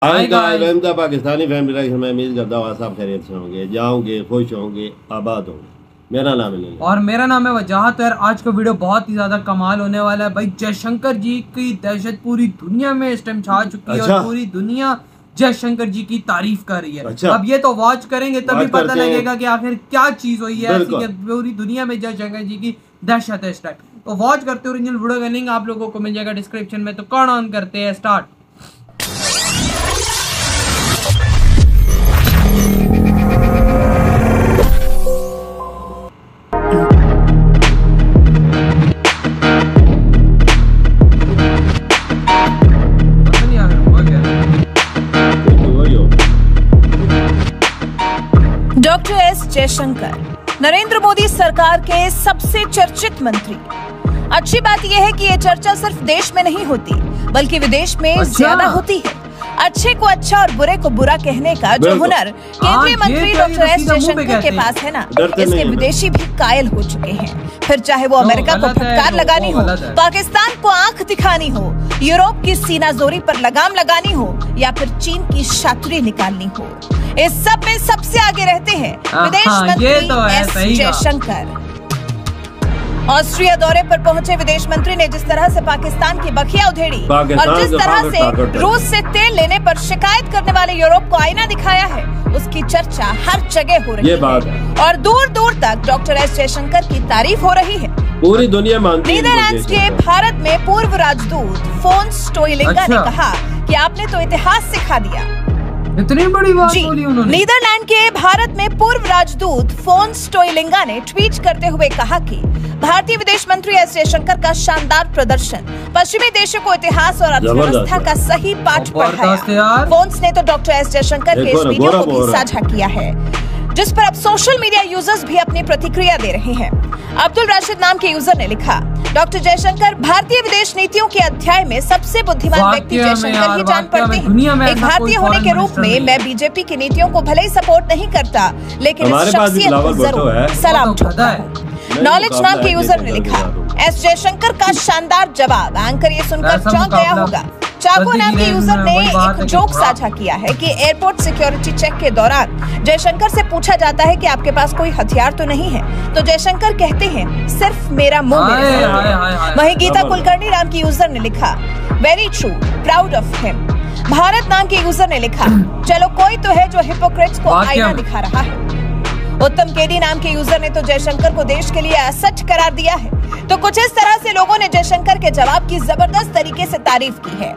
Pakistani family life मैं उम्मीद करता हूँ सब खैरियत से होंगे, जाओगे, खुश होंगे, आबाद होंगे। मेरा नाम है और मेरा नाम है वजाहत। यार आज का वीडियो बहुत ही ज्यादा कमाल होने वाला है भाई। जयशंकर जी की दहशत पूरी दुनिया में इस टाइम छा चुकी है और पूरी दुनिया जयशंकर जी की तारीफ कर रही है। अब ये तो वॉच करेंगे तभी पता लगेगा कि आखिर क्या चीज हुई है ऐसी कि पूरी दुनिया में जयशंकर जी की दहशत है इस टाइम। तो वॉच करते ओरिजिनल वीडियो का लिंक आप लोगों को मिल जाएगा डिस्क्रिप्शन में। तो कौन ऑन करते हैं start. Doctor S Jaishankar Narendra Modi सरकार के सबसे चर्चित मंत्री। अच्छी बात यह है कि ये चर्चा सिर्फ देश में नहीं होती बल्कि विदेश में ज्यादा होती है। अच्छे को अच्छा और बुरे को बुरा कहने का जो हुनर केंद्रीय मंत्री डॉक्टर एस जयशंकर के पास है ना, इसके विदेशी भी कायल हो चुके हैं। फिर चाहे वो अमेरिका को फटकार लगानी हो, पाकिस्तान को आंख दिखानी हो, यूरोप की सीनाजोरी पर लगाम लगानी हो या फिर चीन की शातुरी निकालनी हो, इस सब में सबसे आगे रहते हैं विदेश मंत्री एस जयशंकर। ऑस्ट्रिया दौरे पर पहुंचे विदेश मंत्री ने जिस तरह से पाकिस्तान की बखिया उधेड़ी और जिस तरह से रूस से तेल लेने पर शिकायत करने वाले यूरोप को आईना दिखाया है, उसकी चर्चा हर जगह हो रही है और दूर दूर तक डॉक्टर एस जयशंकर की तारीफ हो रही है। पूरी दुनिया मानती है। नीदरलैंड्स के भारत में पूर्व राजदूत फोन्स स्टोइलिंगा ने कहा कि आपने तो इतिहास सिखा दिया। इतनी बड़ी बात बोली उन्होंने। नीदरलैंड के भारत में पूर्व राजदूत फोन्स स्टोइलिंगा ने ट्वीट करते हुए कहा कि भारतीय विदेश मंत्री एस जयशंकर का शानदार प्रदर्शन पश्चिमी देशों को इतिहास और अर्थव्यवस्था का सही पाठ पढ़ाया। फोन्स ने तो डॉक्टर एस जयशंकर के इस वीडियो को भी साझा किया है, जिस पर अब सोशल मीडिया यूजर्स भी अपनी प्रतिक्रिया दे रहे हैं। अब्दुल राशिद नाम के यूजर ने लिखा, डॉक्टर जयशंकर भारतीय विदेश नीतियों के अध्याय में सबसे बुद्धिमान व्यक्ति जयशंकर ही जान पड़ते हैं। एक भारतीय होने के रूप में मैं बीजेपी की नीतियों को भले ही सपोर्ट नहीं करता, लेकिन इस शख्सियत को जरूर सलाम ठोकता है। नॉलेज नाम के यूजर ने लिखा, एस जयशंकर का शानदार जवाब। एंकर ये सुनकर चौंक गया होगा। चाको नाम के यूजर ने एक जोक साझा किया है कि एयरपोर्ट सिक्योरिटी चेक के दौरान जयशंकर से पूछा जाता है कि आपके पास कोई हथियार तो नहीं है, तो जयशंकर कहते हैं सिर्फ मेरा मुंह मेरे साथ। वहीं गीता कुलकर्णी नाम की यूजर ने लिखा, very true, proud of him. Bharat नाम के यूजर ने लिखा, चलो कोई तो है जो हिपोक्रेट्स को आईना दिखा रहा है। उत्तम केडी नाम के यूजर ने तो जयशंकर को देश के लिए असच करार दिया है। तो कुछ इस तरह से लोगों ने जयशंकर के जवाब की जबरदस्त तरीके से तारीफ की है।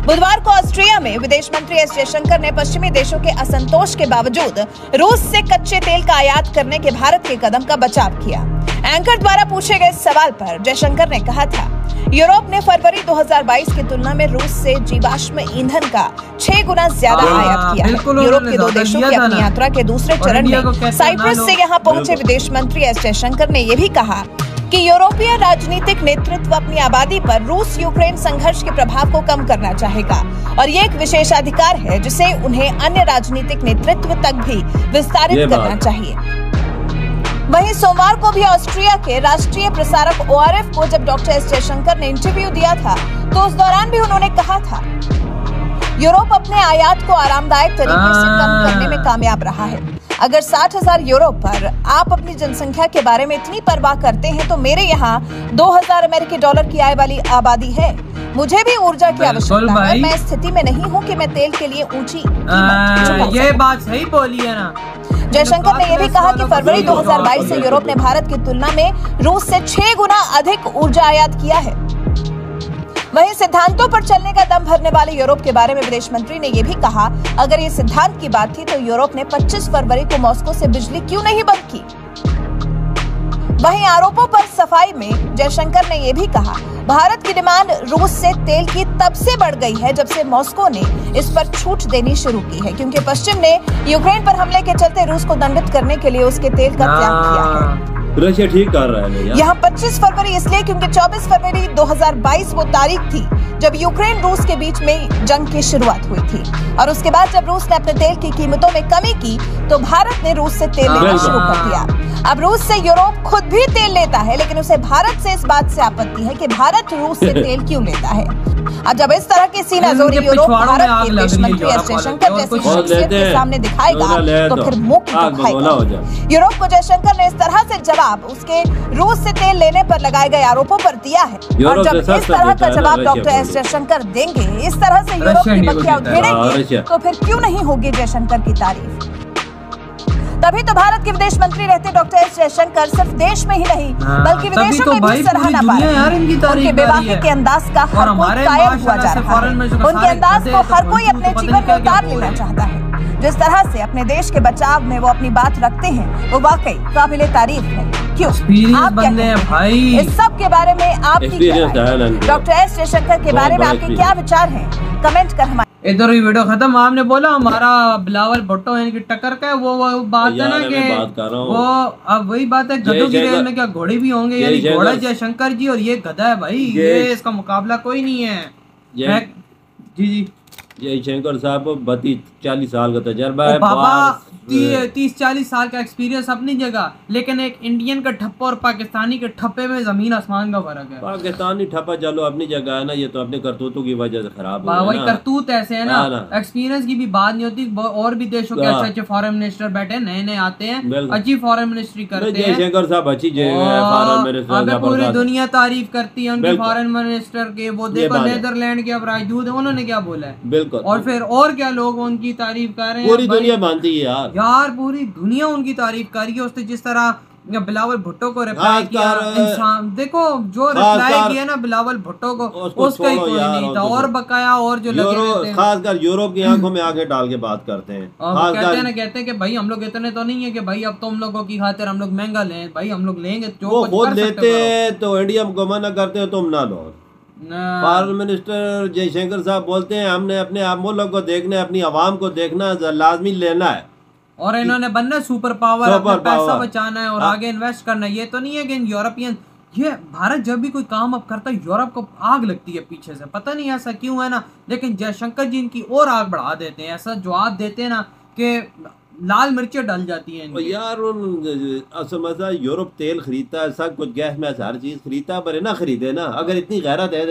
बुधवार को ऑस्ट्रिया में विदेश मंत्री एस जयशंकर ने पश्चिमी देशों के असंतोष के बावजूद रूस से कच्चे तेल का आयात करने के भारत के कदम का बचाव किया। एंकर द्वारा पूछे गए सवाल पर जयशंकर ने कहा था, यूरोप ने फरवरी 2022 की तुलना में रूस से जीवाश्म ईंधन का 6 गुना ज्यादा आयात किया है। यूरोप के 2 देशों की अपनी यात्रा के दूसरे चरण में साइप्रस से यहाँ पहुंचे विदेश मंत्री एस जयशंकर ने यह भी कहा कि यूरोपीय राजनीतिक नेतृत्व अपनी आबादी पर रूस यूक्रेन संघर्ष के प्रभाव को कम करना चाहेगा और ये एक विशेषाधिकार है जिसे उन्हें अन्य राजनीतिक नेतृत्व तक भी विस्तारित करना चाहिए। वहीं सोमवार को भी ऑस्ट्रिया के राष्ट्रीय प्रसारक ORF को जब डॉक्टर एस जयशंकर ने इंटरव्यू दिया था, तो उस दौरान भी उन्होंने कहा था, यूरोप अपने आयात को आरामदायक तरीके से कम करने में कामयाब रहा है। अगर 60,000 यूरो पर आप अपनी जनसंख्या के बारे में इतनी परवाह करते हैं, तो मेरे यहाँ 2,000 अमेरिकी डॉलर की आय वाली आबादी है। मुझे भी ऊर्जा की आवश्यकता है। मैं इस स्थिति में नहीं हूँ कि मैं तेल के लिए ऊंची ये बात सही बोली है ना। जयशंकर ने यह भी कहा कि फरवरी 2022 से यूरोप ने भारत की तुलना में रूस से 6 गुना अधिक ऊर्जा आयात किया है। वहीं सिद्धांतों पर चलने का दम भरने वाले यूरोप के बारे में विदेश मंत्री ने यह भी कहा, अगर ये सिद्धांत की बात थी तो यूरोप ने 25 फरवरी को मॉस्को से बिजली क्यों नहीं बंद की। वहीं आरोपों पर सफाई में जयशंकर ने यह भी कहा, भारत की डिमांड रूस से तेल की तब से बढ़ गई है जब से मॉस्को ने इस पर छूट देनी शुरू की है, क्योंकि पश्चिम ने यूक्रेन पर हमले के चलते रूस को दंडित करने के लिए उसके तेल का त्याग किया है। रशिया ठीक कर रहा है। यहाँ 25 फरवरी इसलिए क्योंकि 24 फरवरी 2022 वो तारीख थी जब यूक्रेन रूस के बीच में जंग की शुरुआत हुई थी और उसके बाद जब रूस ने अपने तेल की कीमतों में कमी की तो भारत ने रूस से तेल लेना शुरू कर दिया। अब रूस से यूरोप खुद भी तेल लेता है, लेकिन उसे भारत से इस बात से आपत्ति है कि भारत रूस से तेल क्यों लेता है। और जब इस तरह की सीनाजोरी यूरोप भारत के विदेश मंत्री एस जयशंकर जैसी शख्सियत के सामने दिखाएगा तो फिर मुंह की दिखाएगा। यूरोप को जयशंकर ने इस तरह से जवाब उसके रूस से तेल लेने पर लगाए गए आरोपों पर दिया है, और जब इस तरह का जवाब डॉक्टर एस जयशंकर देंगे, इस तरह से यूरोप की बत्तियां उधेड़ेंगे, तो फिर क्यों नहीं होगी जयशंकर की तारीफ। तभी तो भारत के विदेश मंत्री रहते डॉक्टर एस जयशंकर सिर्फ देश में ही नहीं बल्कि विदेशों में भी सराहना पा रहे हैं। उनके बेबाकी के अंदाज का हर कोई कायल हुआ जा रहा है। उनके अंदाज को हर कोई अपने जीवन में उतार लेना चाहता है। जिस तरह से अपने देश के बचाव में वो अपनी बात रखते हैं वो वाकई काबिले तारीफ है। क्यों आप कहते हैं भाई? इस सब के बारे में आपकी डॉक्टर एस जयशंकर के बारे में आपके क्या विचार हैं? कमेंट कर हमारे इधर ही वीडियो खत्म। आपने बोला हमारा बिलावल भुट्टो इनकी टक्कर का वो बात है ना कि वो अब वही बात है, गधों की रेल में क्या घोड़े भी होंगे, यानी घोड़ा जयशंकर जी और ये गधा है भाई, ये इसका मुकाबला कोई नहीं है। जी जी जयशंकर साहब 32-40 साल का तजर्बा है, बाबा 30-40 साल का एक्सपीरियंस अपनी जगह, लेकिन एक इंडियन का ठप्पा और पाकिस्तानी के ठप्पे में जमीन आसमान का फर्क है। पाकिस्तानी ठप्पा चलो अपनी जगह है ना, ये तो अपने करतूतों की वजह से खराब है। वही करतूत ऐसे है ना, एक्सपीरियंस की भी बात नहीं होती। और भी देशों के अच्छे फॉरेन मिनिस्टर बैठे नए नए आते हैं, अच्छी फॉरेन मिनिस्ट्री करते हैं। जयशंकर साहब अच्छी फॉरेन मिनिस्टर, पूरी दुनिया तारीफ करती है उनके फॉरेन मिनिस्टर के। वो देखो नीदरलैंड के अब राजदूत है, उन्होंने क्या बोला है, और फिर और क्या लोग उनकी तारीफ कर रहे हैं। पूरी दुनिया मानती है यार पूरी दुनिया उनकी तारीफ कर रही है। उसने जिस तरह बिलावल भुट्टो को रिप्लाई किया, इंसान देखो जो रिप्लाई किया ना बिलावल भुट्टो को, उसका ही कोई नहीं था। और बकाया और जो लगे खासकर यूरोप की आंखों में आंखें डाल के बात करते हैं, कहते हैं कि भाई हम लोग इतने तो नहीं है कि भाई अब तो हम लोगों की खातिर हम लोग महंगा लें, भाई हम लोग लेंगे जो खुद लेते तो इंडिया को मना करते हो तुम ना लो। फॉरेन मिनिस्टर जयशंकर साहब बोलते हैं हमने अपने मुल्क को देखना, अपनी आवाम को देखना, लाजमी लेना है, और इन्होंने बनना सुपर पावर, अपना पैसा बचाना है और आगे इन्वेस्ट करना है। ये तो नहीं है कि यूरोपियन, ये भारत जब भी कोई काम अब करता है यूरोप को आग लगती है पीछे से, पता नहीं ऐसा क्यों है ना। लेकिन जयशंकर जी इनकी और आग बढ़ा देते हैं, ऐसा जवाब देते हैं ना कि लाल मिर्चें डल जाती हैं यार। समझा यूरोप तेल खरीदता है, सब कुछ गैस में हर चीज खरीदता है, पर ना खरीदे ना। अगर इतनी गैरत है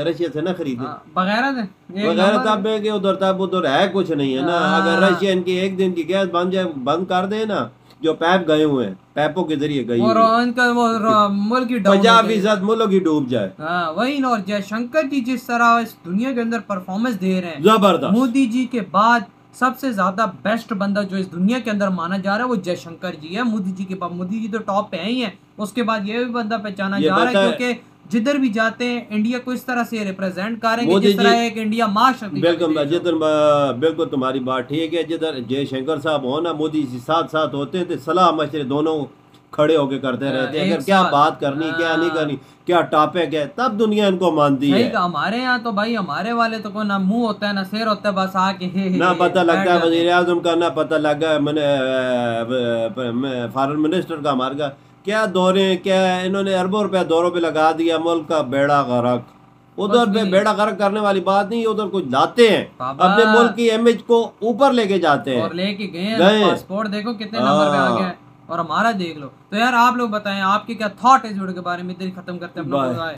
रशिया से ना खरीदे, बगैर तब है कि उधर तब उधर है कुछ नहीं है ना। अगर रशिया इनकी एक दिन की गैस बंद कर दे ना, जो पैप गए हुए हैं, पैपों के जरिए गई और उनका मुल्क की 50% मुल्क ही डूब जाए। वही ना। और जयशंकर जी जिस तरह इस दुनिया के अंदर परफॉर्मेंस दे रहे हैं जबरदस्त, मोदी जी के बाद सबसे ज्यादा बेस्ट बंदा जो इस दुनिया के अंदर माना जा रहा है वो जयशंकर जी है। मोदी जी के बाद, मोदी जी तो टॉप पे ही है, उसके बाद ये भी बंदा पहचाना जा रहा है, क्योंकि जिधर भी जाते हैं इंडिया को इस तरह से रिप्रेजेंट करेंगे जिस तरह एक इंडिया महाशक्ति। बिल्कुल तुम्हारी बात ठीक है। जिधर जयशंकर साहब हो ना, मोदी जी साथ साथ होते हैं तो सलाह मशवरे दोनों खड़े होके करते रहते हैं। अगर क्या बात करनी, क्या नहीं करनी, क्या टॉपिक है, तब दुनिया इनको मानती है। हमारे यहाँ तो भाई हमारे वाले तो कोई ना मुंह होता है ना सिर होता है, बस आके ना पता लगता है वज़ीर आज़म का, ना पता लगा मैंने फॉरेन मिनिस्टर का। हमारे का क्या दौरे, क्या इन्होंने अरबों रुपया दौरों पे लगा दिया, मुल्क का बेड़ा गर्क। उधर पे बेड़ा गर्क करने वाली बात नहीं, उधर कुछ लाते हैं, अपने मुल्क की इमेज को ऊपर लेके जाते हैं। और लेके गए पासपोर्ट देखो कितने नंबर पे आ गया, और हमारा देख लो। तो यार आप लोग बताएं आपके क्या थॉट है इस वीडियो के बारे में। इधर खत्म करते हैं अपना।